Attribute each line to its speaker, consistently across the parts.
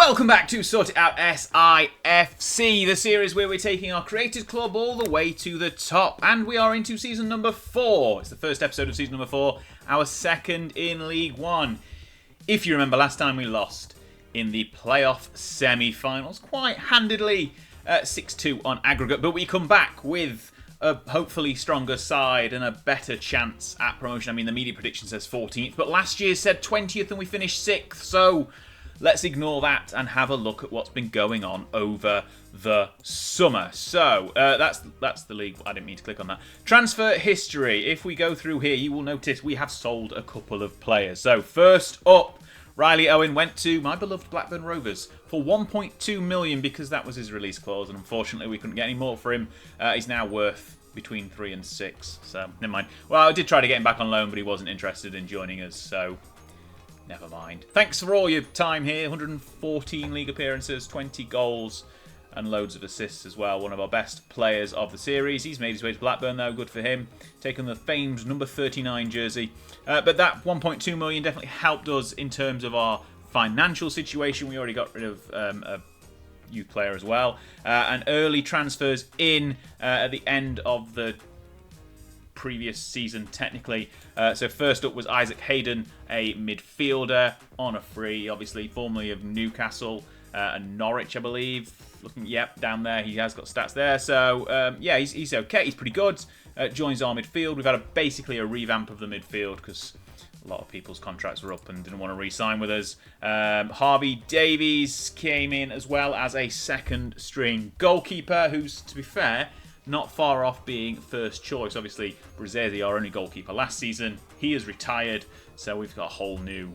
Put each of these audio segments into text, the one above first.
Speaker 1: Welcome back to SortitoutSI FC, the series where we're taking our created club all the way to the top. And we are into season number 4. It's the first episode of season number 4, our second in League One. If you remember, last time we lost in the playoff semi-finals, quite handedly, 6-2 on aggregate. But we come back with a hopefully stronger side and a better chance at promotion. I mean, the media prediction says 14th, but last year said 20th and we finished 6th. So let's ignore that and have a look at what's been going on over the summer. So that's the league. I didn't mean to click on that. Transfer history. If we go through here, you will notice we have sold a couple of players. So first up, Riley Owen went to my beloved Blackburn Rovers for 1.2 million because that was his release clause, and unfortunately we couldn't get any more for him. He's now worth between 3 and 6, so never mind. Well, I did try to get him back on loan, but he wasn't interested in joining us, so never mind. Thanks for all your time here. 114 league appearances, 20 goals, and loads of assists as well. One of our best players of the series. He's made his way to Blackburn, though. Good for him. Taking the famed number 39 jersey. But that 1.2 million definitely helped us in terms of our financial situation. We already got rid of a youth player as well. And early transfers in at the end of the previous season, technically. So first up was Isaac Hayden, a midfielder on a free, obviously formerly of Newcastle and Norwich, I believe. Looking, yep, down there, he has got stats there. So yeah, he's okay. He's pretty good. Joins our midfield. We've had basically a revamp of the midfield because a lot of people's contracts were up and didn't want to re-sign with us. Harvey Davies came in as well as a second string goalkeeper, who's, to be fair, not far off being first choice. Obviously, Brazezi, our only goalkeeper last season, he is retired, so we've got a whole new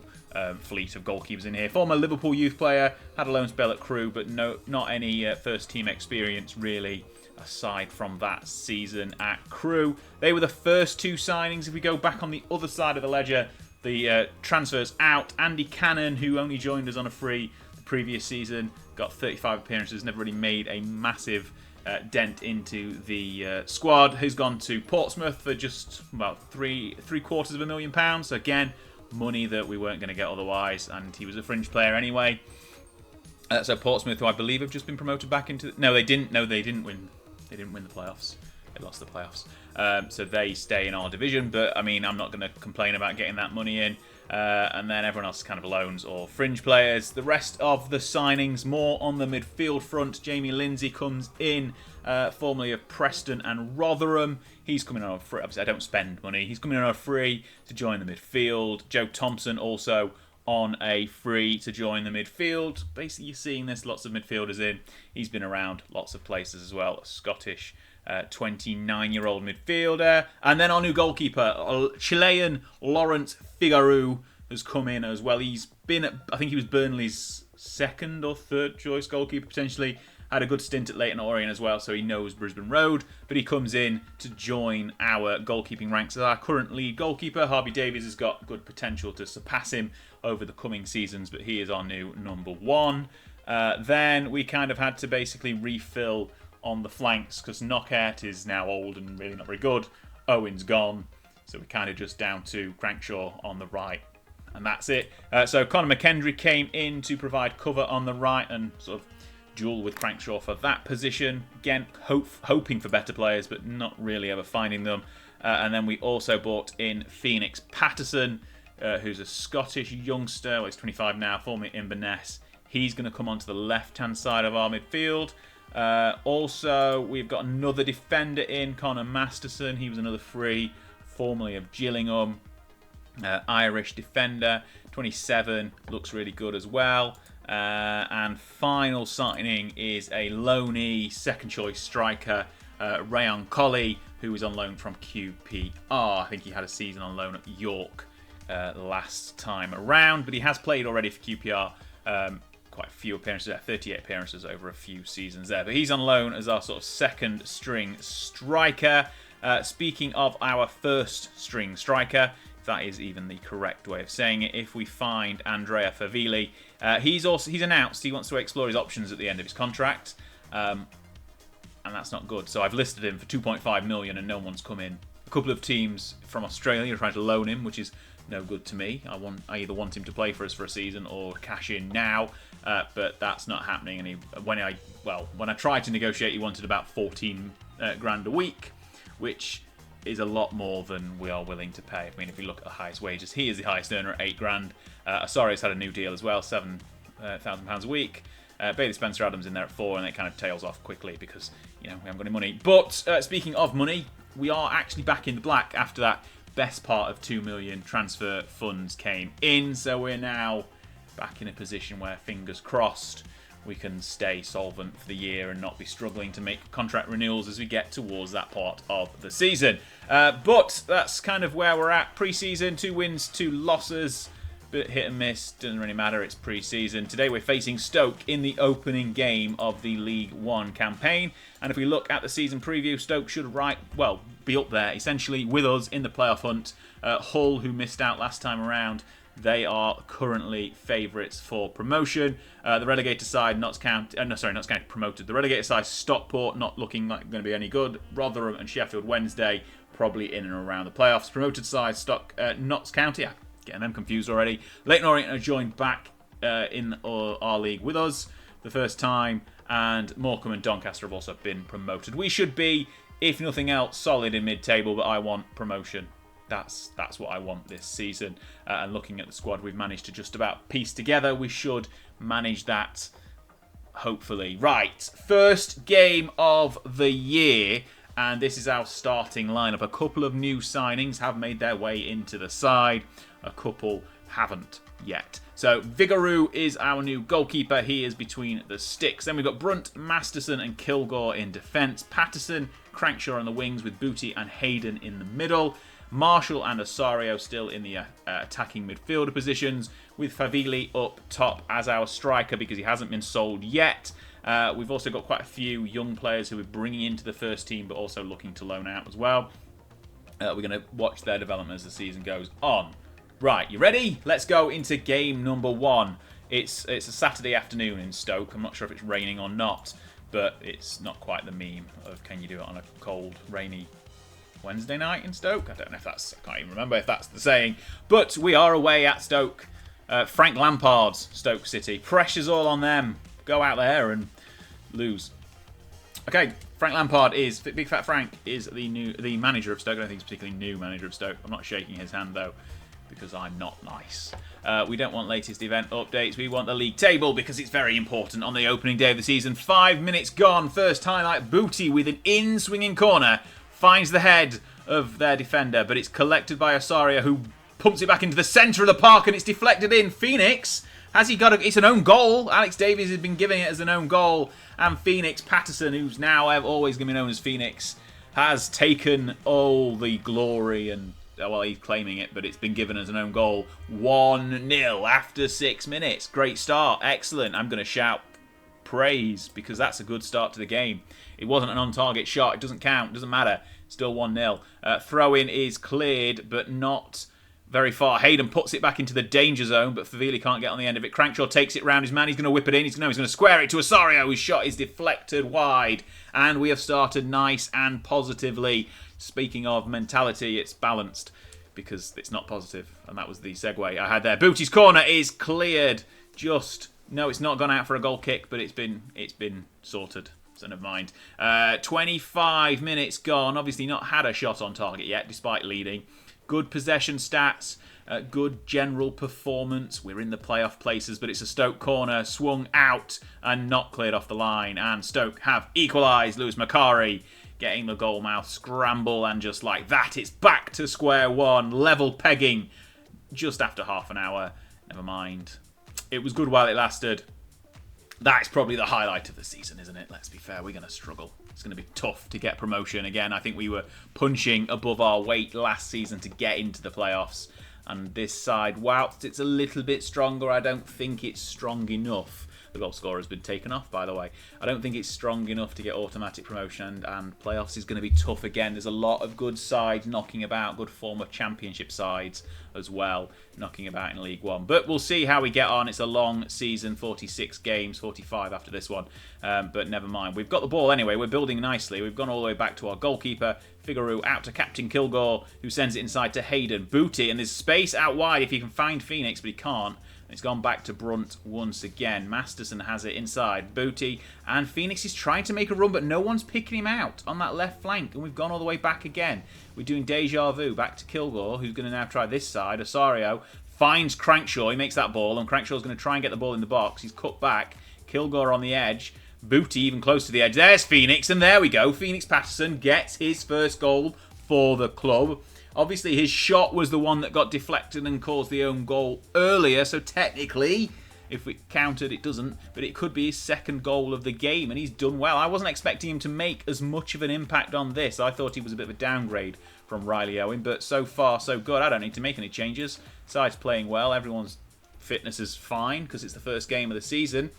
Speaker 1: fleet of goalkeepers in here. Former Liverpool youth player, had a loan spell at Crewe, but not any first team experience really, aside from that season at Crewe. They were the first two signings. If we go back on the other side of the ledger, the transfers out. Andy Cannon, who only joined us on a free the previous season, got 35 appearances, never really made a massive dent into the squad, who's gone to Portsmouth for just about £750,000. So again, money that we weren't going to get otherwise, and he was a fringe player anyway. So Portsmouth, who I believe have just been promoted back into... No, they didn't. No, they didn't win. They didn't win the playoffs. They lost the playoffs. So they stay in our division, but I mean, I'm not going to complain about getting that money in. And then everyone else is kind of loans or fringe players. The rest of the signings, more on the midfield front. Jamie Lindsay comes in, formerly of Preston and Rotherham. He's coming on a free. Obviously, I don't spend money. He's coming on a free to join the midfield. Joe Thompson also on a free to join the midfield. Basically, you're seeing this, lots of midfielders in. He's been around lots of places as well. A Scottish 29-year-old midfielder. And then our new goalkeeper, Chilean Lawrence Figueroa, has come in as well. He's been, I think he was Burnley's second or third choice goalkeeper, potentially. Had a good stint at Leyton Orient as well, so he knows Brisbane Road. But he comes in to join our goalkeeping ranks as our current lead goalkeeper. Harvey Davies has got good potential to surpass him over the coming seasons, but he is our new number 1. Then we kind of had to basically refill on the flanks because Knockaert is now old and really not very good. Owen's gone, so we're kind of just down to Crankshaw on the right, and that's it. So Conor McKendry came in to provide cover on the right and sort of duel with Crankshaw for that position. Again, hoping for better players, but not really ever finding them. And then we also bought in Phoenix Patterson, who's a Scottish youngster. Well, he's 25 now, formerly Inverness. He's going to come onto the left-hand side of our midfield. Also, we've got another defender in, Connor Masterson. He was another free, formerly of Gillingham. Irish defender, 27, looks really good as well. And final signing is a loanee, second choice striker, Rayon Colley, who was on loan from QPR. I think he had a season on loan at York last time around, but he has played already for QPR. Quite a few appearances there, 38 appearances over a few seasons there. But he's on loan as our sort of second string striker. Speaking of our first string striker, if that is even the correct way of saying it, if we find Andrea Favili, he's announced he wants to explore his options at the end of his contract, and that's not good. So I've listed him for 2.5 million and no one's come in. A couple of teams from Australia are trying to loan him, which is no good to me. I either want him to play for us for a season or cash in now, but that's not happening. And when I tried to negotiate, he wanted about 14 grand a week, which is a lot more than we are willing to pay. I mean, if we look at the highest wages, he is the highest earner at 8 grand. Osorio's had a new deal as well, £7,000 a week. Bailey Spencer-Adams in there at 4, and it kind of tails off quickly because, we haven't got any money. But speaking of money, we are actually back in the black after that best part of 2 million transfer funds came in. So we're now back in a position where, fingers crossed, we can stay solvent for the year and not be struggling to make contract renewals as we get towards that part of the season. But that's kind of where we're at. Pre-season, 2 wins, 2 losses. Bit hit and miss, doesn't really matter, it's pre-season. Today we're facing Stoke in the opening game of the League One campaign. And if we look at the season preview, Stoke should be up there, essentially, with us in the playoff hunt. Hull, who missed out last time around, they are currently favourites for promotion. The relegated side, Notts County promoted. The relegated side, Stockport, not looking like going to be any good. Rotherham and Sheffield Wednesday, probably in and around the playoffs. Promoted side, Notts County, getting them confused already. Leyton Orient are joined back in our league with us the first time, and Morecambe and Doncaster have also been promoted. We should be, if nothing else, solid in mid-table, but I want promotion. That's what I want this season. And looking at the squad we've managed to just about piece together, we should manage that, hopefully. Right, first game of the year, and this is our starting lineup. A couple of new signings have made their way into the side. A couple haven't yet. So Vigouroux is our new goalkeeper. He is between the sticks. Then we've got Brunt, Masterson and Kilgore in defence. Patterson, Crankshaw on the wings with Booty and Hayden in the middle. Marshall and Osario still in the attacking midfielder positions, with Favili up top as our striker because he hasn't been sold yet. We've also got quite a few young players who we're bringing into the first team but also looking to loan out as well. We're going to watch their development as the season goes on. Right, you ready? Let's go into game number 1. It's a Saturday afternoon in Stoke. I'm not sure if it's raining or not, but it's not quite the meme of can you do it on a cold, rainy Wednesday night in Stoke? I don't know if that's... I can't even remember if that's the saying. But we are away at Stoke. Frank Lampard's Stoke City. Pressure's all on them. Go out there and lose. Okay, Frank Lampard is... Big Fat Frank is the manager of Stoke. I don't think he's particularly new manager of Stoke. I'm not shaking his hand, though, because I'm not nice. We don't want latest event updates. We want the league table because it's very important on the opening day of the season. 5 minutes gone. First highlight, Booty with an in-swinging corner. Finds the head of their defender, but it's collected by Osario, who pumps it back into the centre of the park, and it's deflected in. Phoenix, has he got it's an own goal. Alex Davies has been giving it as an own goal, and Phoenix Patterson, who's now always going to be known as Phoenix, has taken all the glory and, well, he's claiming it, but it's been given as an own goal. 1-0 after 6 minutes. Great start. Excellent. I'm going to shout praise because that's a good start to the game. It wasn't an on-target shot. It doesn't count. It doesn't matter. Still 1-0. Throw-in is cleared, but not very far. Hayden puts it back into the danger zone, but Favili can't get on the end of it. Crankshaw takes it round his man. He's going to whip it in. He's going to square it to Osario. His shot is deflected wide. And we have started nice and positively. Speaking of mentality, it's balanced because it's not positive. And that was the segue I had there. Booty's corner is cleared. No, it's not gone out for a goal kick, but it's been sorted. So never mind. 25 minutes gone. Obviously not had a shot on target yet, despite leading. Good possession stats. Good general performance. We're in the playoff places, but it's a Stoke corner. Swung out and not cleared off the line. And Stoke have equalised. Lewis Macari getting the goal mouth scramble. And just like that, it's back to square one. Level pegging just after half an hour. Never mind. It was good while it lasted. That's probably the highlight of the season, isn't it? Let's be fair, we're going to struggle. It's going to be tough to get promotion again. I think we were punching above our weight last season to get into the playoffs. And this side, whilst it's a little bit stronger, I don't think it's strong enough. The goal scorer has been taken off, by the way. I don't think it's strong enough to get automatic promotion, and playoffs is going to be tough again. There's a lot of good sides knocking about, good former championship sides as well, knocking about in League One. But we'll see how we get on. It's a long season, 46 games, 45 after this one. But never mind. We've got the ball anyway. We're building nicely. We've gone all the way back to our goalkeeper. Figaro out to Captain Kilgore, who sends it inside to Hayden. Booty, and there's space out wide if he can find Phoenix, but he can't. It's gone back to Brunt once again. Masterson has it inside. Booty, and Phoenix is trying to make a run, but no one's picking him out on that left flank, and we've gone all the way back again. We're doing deja vu. Back to Kilgore, who's going to now try this side. Osorio finds Crankshaw. He makes that ball, and Crankshaw's going to try and get the ball in the box. He's cut back. Kilgore on the edge. Booty even close to the edge. There's Phoenix, and there we go. Phoenix Patterson gets his first goal for the club. Obviously, his shot was the one that got deflected and caused the own goal earlier, so technically, if we counted, it doesn't, but it could be his second goal of the game, and he's done well. I wasn't expecting him to make as much of an impact on this. I thought he was a bit of a downgrade from Riley Owen, but so far, so good. I don't need to make any changes. Side's playing well. Everyone's fitness is fine because it's the first game of the season,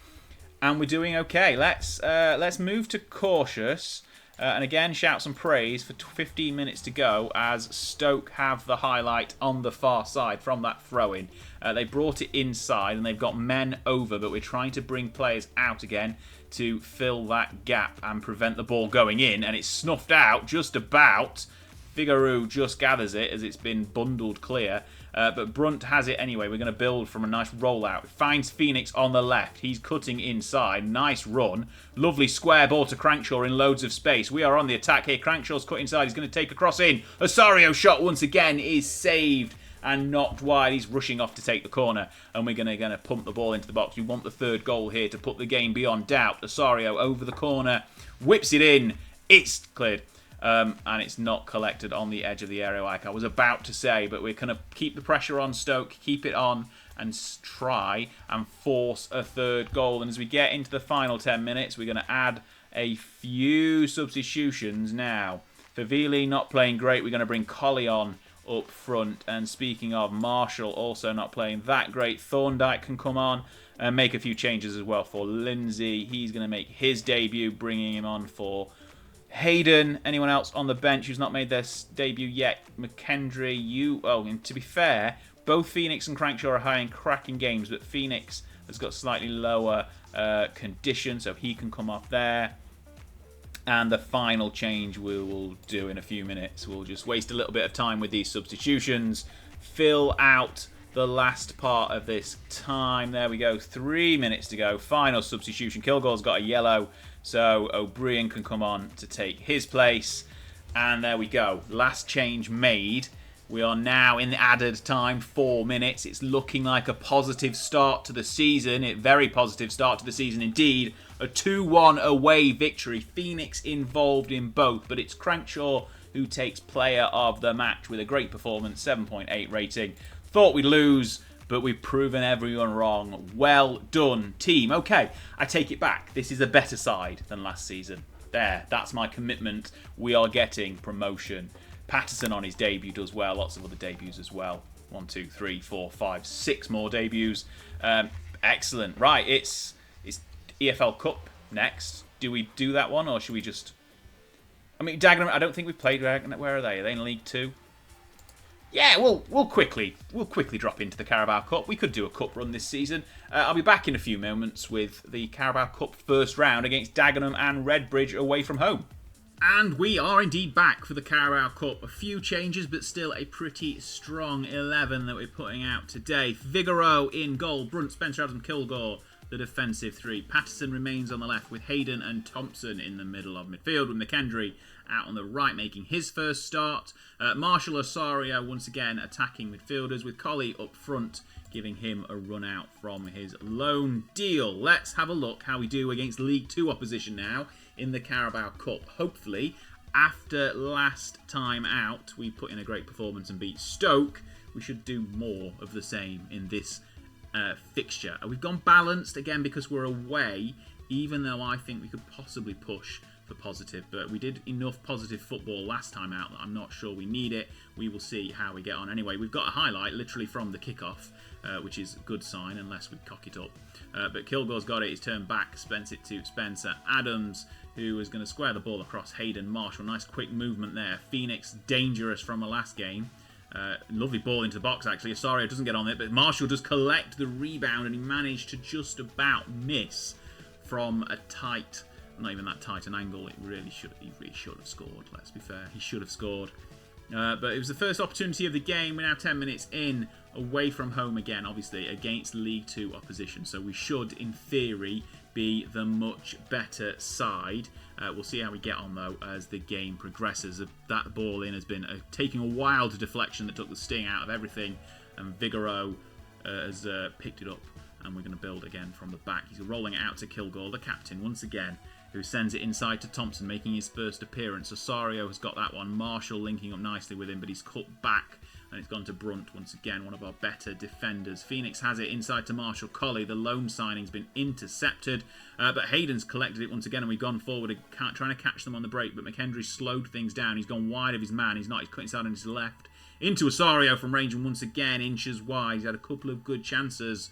Speaker 1: and we're doing okay. Let's move to cautious. And again, shout some praise for 15 minutes to go as Stoke have the highlight on the far side from that throw-in. They brought it inside and they've got men over, but we're trying to bring players out again to fill that gap and prevent the ball going in. And it's snuffed out just about. Figaro just gathers it as it's been bundled clear. But Brunt has it anyway. We're going to build from a nice rollout. Finds Phoenix on the left. He's cutting inside. Nice run. Lovely square ball to Crankshaw in loads of space. We are on the attack here. Crankshaw's cut inside. He's going to take a cross in. Osorio shot once again is saved and knocked wide. He's rushing off to take the corner. And we're going to pump the ball into the box. We want the third goal here to put the game beyond doubt. Osorio over the corner. Whips it in. It's cleared. And it's not collected on the edge of the area like I was about to say, but we're going to keep the pressure on Stoke, keep it on, and try and force a third goal. And as we get into the final 10 minutes, we're going to add a few substitutions now. Favili not playing great. We're going to bring Colley on up front. And speaking of, Marshall also not playing that great. Thorndike can come on and make a few changes as well for Lindsay. He's going to make his debut, bringing him on for Hayden. Anyone else on the bench who's not made their debut yet? McKendry, and to be fair, both Phoenix and Crankshaw are high in cracking games, but Phoenix has got slightly lower condition, so he can come off there. And the final change we will do in a few minutes. We'll just waste a little bit of time with these substitutions, fill out the last part of this time. There we go, 3 minutes to go. Final substitution. Kilgore's got a yellow, so O'Brien can come on to take his place. And there we go. Last change made. We are now in the added time, 4 minutes. It's looking like a positive start to the season. A very positive start to the season indeed. A 2-1 away victory. Phoenix involved in both, but it's Crankshaw who takes player of the match with a great performance, 7.8 rating. Thought we'd lose, but we've proven everyone wrong. Well done, team. Okay, I take it back. This is a better side than last season. There, that's my commitment. We are getting promotion. Patterson on his debut does well. Lots of other debuts as well. 1, 2, 3, 4, 5, 6 more debuts. Excellent. Right, it's EFL Cup next. Do we do that one, or should we just... I mean, Dagenham, I don't think we've played Dagenham. Where are they? Are they in League 2? Yeah, we'll quickly drop into the Carabao Cup. We could do a cup run this season. I'll be back in a few moments with the Carabao Cup first round against Dagenham and Redbridge away from home. And we are indeed back for the Carabao Cup. A few changes, but still a pretty strong 11 that we're putting out today. Figaro in goal. Brunt, Spencer Adams, Kilgore, the defensive three. Patterson remains on the left with Hayden and Thompson in the middle of midfield, with McKendry out on the right making his first start. Marshall Osorio once again attacking midfielders, with Colley up front giving him a run out from his loan deal. Let's have a look how we do against League 2 opposition now in the Carabao Cup. Hopefully, after last time out, we put in a great performance and beat Stoke. We should do more of the same in this fixture. We've gone balanced again because we're away, even though I think we could possibly push for positive, but we did enough positive football last time out that I'm not sure we need it. We will see how we get on. Anyway, we've got a highlight literally from the kickoff, which is a good sign unless we cock it up. But Kilgore's got it. He's turned back, spent it to Spencer Adams, who is going to square the ball across Hayden. Marshall, nice quick movement there. Phoenix, dangerous from a last game. Lovely ball into the box, actually. Osorio doesn't get on it, but Marshall does collect the rebound, and he managed to just about miss from a tight not even that tight an angle. He really should have scored, let's be fair. He should have scored. But it was the first opportunity of the game. We're now 10 minutes in, away from home again, obviously, against League 2 opposition. So we should, in theory, be the much better side. We'll see how we get on, though, as the game progresses. That ball in has been taking a wild deflection that took the sting out of everything. And Vigoro has picked it up. And we're going to build again from the back. He's rolling it out to Kilgore, the captain, once again, who sends it inside to Thompson, making his first appearance. Osario has got that one. Marshall linking up nicely with him, but he's cut back, and it's gone to Brunt once again, one of our better defenders. Phoenix has it inside to Marshall. Colley, the loan signing's been intercepted, but Hayden's collected it once again, and we've gone forward, trying to catch them on the break, but McKendry slowed things down. He's gone wide of his man. He's cut inside on his left. Into Osario from range, and once again, inches wide. He's had a couple of good chances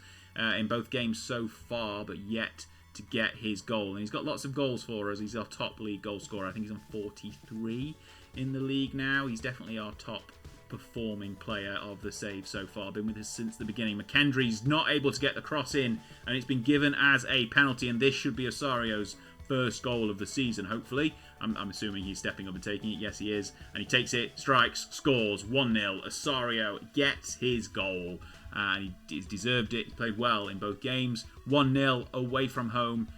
Speaker 1: in both games so far, but yet to get his goal. And he's got lots of goals for us. He's our top league goal scorer. I think he's on 43 in the league now. He's definitely our top performing player of the save so far. Been with us since the beginning. McKendry's not able to get the cross in, and it's been given as a penalty, and this should be Osario's first goal of the season, hopefully. I'm assuming he's stepping up and taking it. Yes, he is. And he takes it, strikes, scores, 1-0. Osario gets his goal. And he's deserved it. He played well in both games. 1-0 away from home.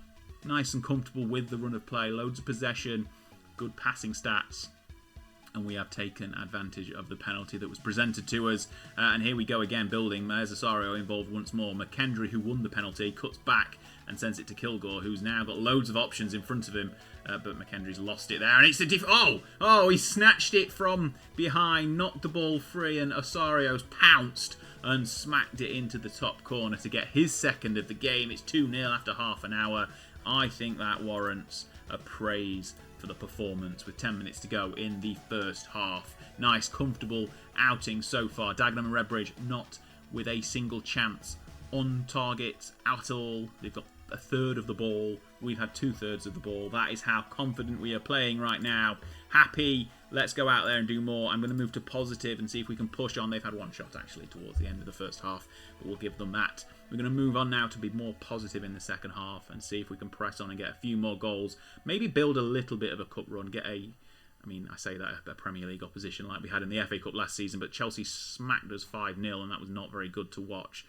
Speaker 1: Nice and comfortable with the run of play. Loads of possession. Good passing stats. And we have taken advantage of the penalty that was presented to us. And here we go again, building. There's Osario involved once more. McKendry, who won the penalty, cuts back and sends it to Kilgore, who's now got loads of options in front of him. But McKendry's lost it there. And it's a he snatched it from behind, knocked the ball free, and Osario's pounced and smacked it into the top corner to get his second of the game. It's 2-0 after half an hour. I think that warrants a praise for the performance with 10 minutes to go in the first half. Nice, comfortable outing so far. Dagenham and Redbridge not with a single chance on target at all. They've got a third of the ball. We've had 2/3 of the ball. That is how confident we are playing right now. Happy. Let's go out there and do more. I'm going to move to positive and see if we can push on. They've had one shot, actually, towards the end of the first half, but we'll give them that. We're going to move on now to be more positive in the second half and see if we can press on and get a few more goals. Maybe build a little bit of a cup run. I say that a Premier League opposition like we had in the FA Cup last season, but Chelsea smacked us 5-0, and that was not very good to watch.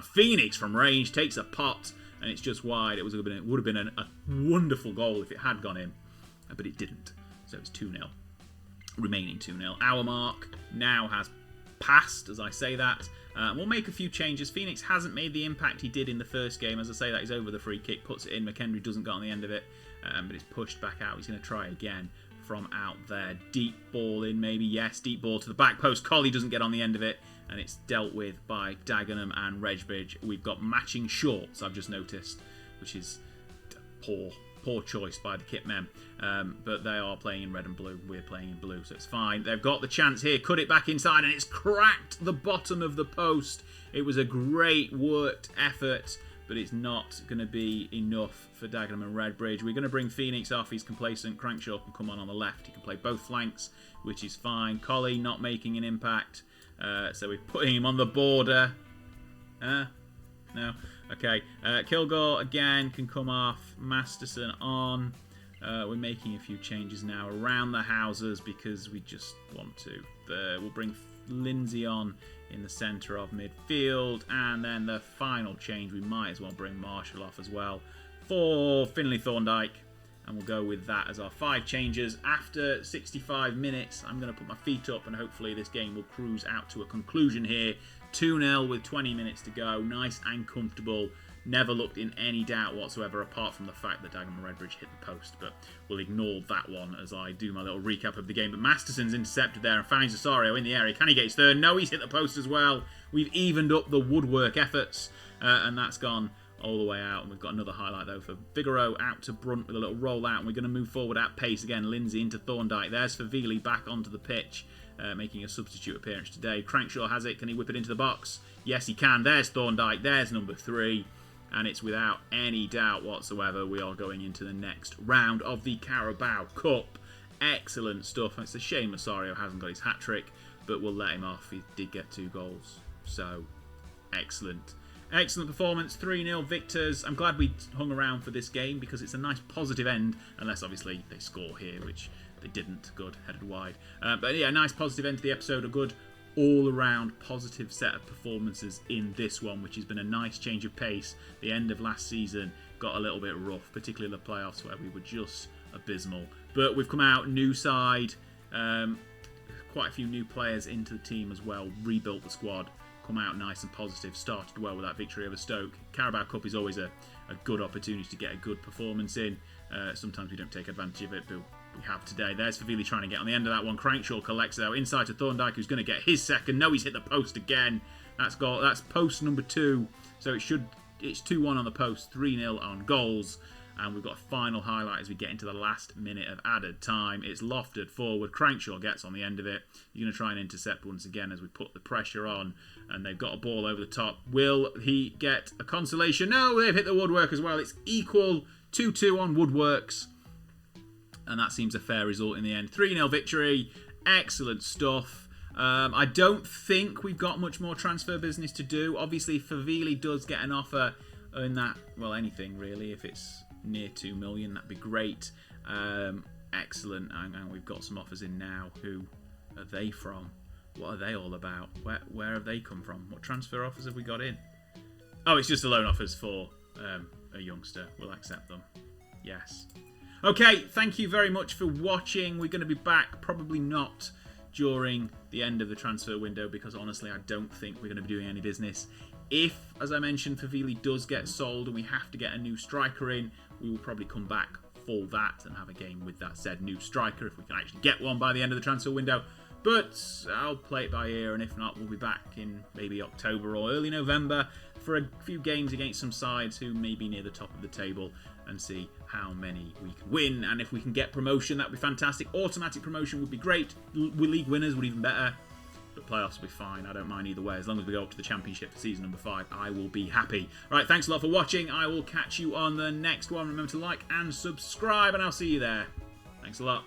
Speaker 1: Phoenix from range takes a pot, and it's just wide. It would have been a wonderful goal if it had gone in, but it didn't. So it's 2-0. Remaining 2-0. Our mark now has passed, as I say that. We'll make a few changes. Phoenix hasn't made the impact he did in the first game. As I say that, he's over the free kick, puts it in. McKendry doesn't get on the end of it, but it's pushed back out. He's going to try again from out there. Deep ball in, maybe. Yes, deep ball to the back post. Colley doesn't get on the end of it, and it's dealt with by Dagenham and Redbridge. We've got matching shorts, I've just noticed, which is poor choice by the kit men, but they are playing in red and blue. We're playing in blue, so it's fine. They've got the chance here. Cut it back inside, and it's cracked the bottom of the post. It was a great worked effort, but it's not going to be enough for Dagenham and Redbridge. We're going to bring Phoenix off. He's complacent. Crankshaw can come on the left. He can play both flanks, which is fine. Colley not making an impact, so we're putting him on the border. No. Okay, Kilgore again can come off. Masterson on. We're making a few changes now around the houses because we just want to. We'll bring Lindsay on in the centre of midfield, and then the final change, we might as well bring Marshall off as well for Finlay Thorndyke, and we'll go with that as our 5 changes. After 65 minutes, I'm going to put my feet up, and hopefully this game will cruise out to a conclusion here. 2-0 with 20 minutes to go. Nice and comfortable. Never looked in any doubt whatsoever, apart from the fact that Dagenham and Redbridge hit the post. But we'll ignore that one as I do my little recap of the game. But Masterson's intercepted there and finds Osario in the area. Can he get his third? No, he's hit the post as well. We've evened up the woodwork efforts, and that's gone all the way out. And we've got another highlight, though, for Vigoro out to Brunt with a little roll out. And we're going to move forward at pace again. Lindsay into Thorndyke. There's Favili back onto the pitch. Making a substitute appearance today. Crankshaw has it. Can he whip it into the box? Yes, he can. There's Thorndyke. There's number 3. And it's without any doubt whatsoever we are going into the next round of the Carabao Cup. Excellent stuff. It's a shame Osario hasn't got his hat-trick, but we'll let him off. He did get 2 goals. So, excellent. Excellent performance, 3-0 victors. I'm glad we hung around for this game because it's a nice positive end, unless obviously they score here, which they didn't. Good, headed wide. But yeah, nice positive end to the episode. A good all-around positive set of performances in this one, which has been a nice change of pace. The end of last season got a little bit rough, particularly the playoffs where we were just abysmal. But we've come out, new side, quite a few new players into the team as well, rebuilt the squad, come out nice and positive, started well with that victory over Stoke. Carabao Cup is always a good opportunity to get a good performance in. Sometimes we don't take advantage of it, but we have today. There's Favili trying to get on the end of that one. Crankshaw collects it out inside to Thorndike, who's going to get his second. No, he's hit the post again. That's post number 2. So it's 2-1 on the post, 3-0 on goals. And we've got a final highlight as we get into the last minute of added time. It's lofted forward. Crankshaw gets on the end of it. He's going to try and intercept once again as we put the pressure on. And they've got a ball over the top. Will he get a consolation? No, they've hit the woodwork as well. It's equal, 2-2 on woodworks. And that seems a fair result in the end. 3-0 victory. Excellent stuff. I don't think we've got much more transfer business to do. Obviously, Favili does get an offer in that, well, anything really. If it's near 2 million, that'd be great. Excellent. And we've got some offers in now. Who are they from? What are they all about? Where have they come from? What transfer offers have we got in? Oh, it's just the loan offers for a youngster. We'll accept them. Yes. Okay, thank you very much for watching. We're going to be back, probably not during the end of the transfer window, because honestly I don't think we're going to be doing any business. If, as I mentioned, Favili does get sold and we have to get a new striker in, we will probably come back for that and have a game with that said new striker if we can actually get one by the end of the transfer window. But I'll play it by ear, and if not, we'll be back in maybe October or early November for a few games against some sides who may be near the top of the table and see how many we can win. And if we can get promotion, that would be fantastic. Automatic promotion would be great. League winners would be even better. But playoffs will be fine. I don't mind either way. As long as we go up to the championship for season number 5, I will be happy. All right, thanks a lot for watching. I will catch you on the next one. Remember to like and subscribe, and I'll see you there. Thanks a lot.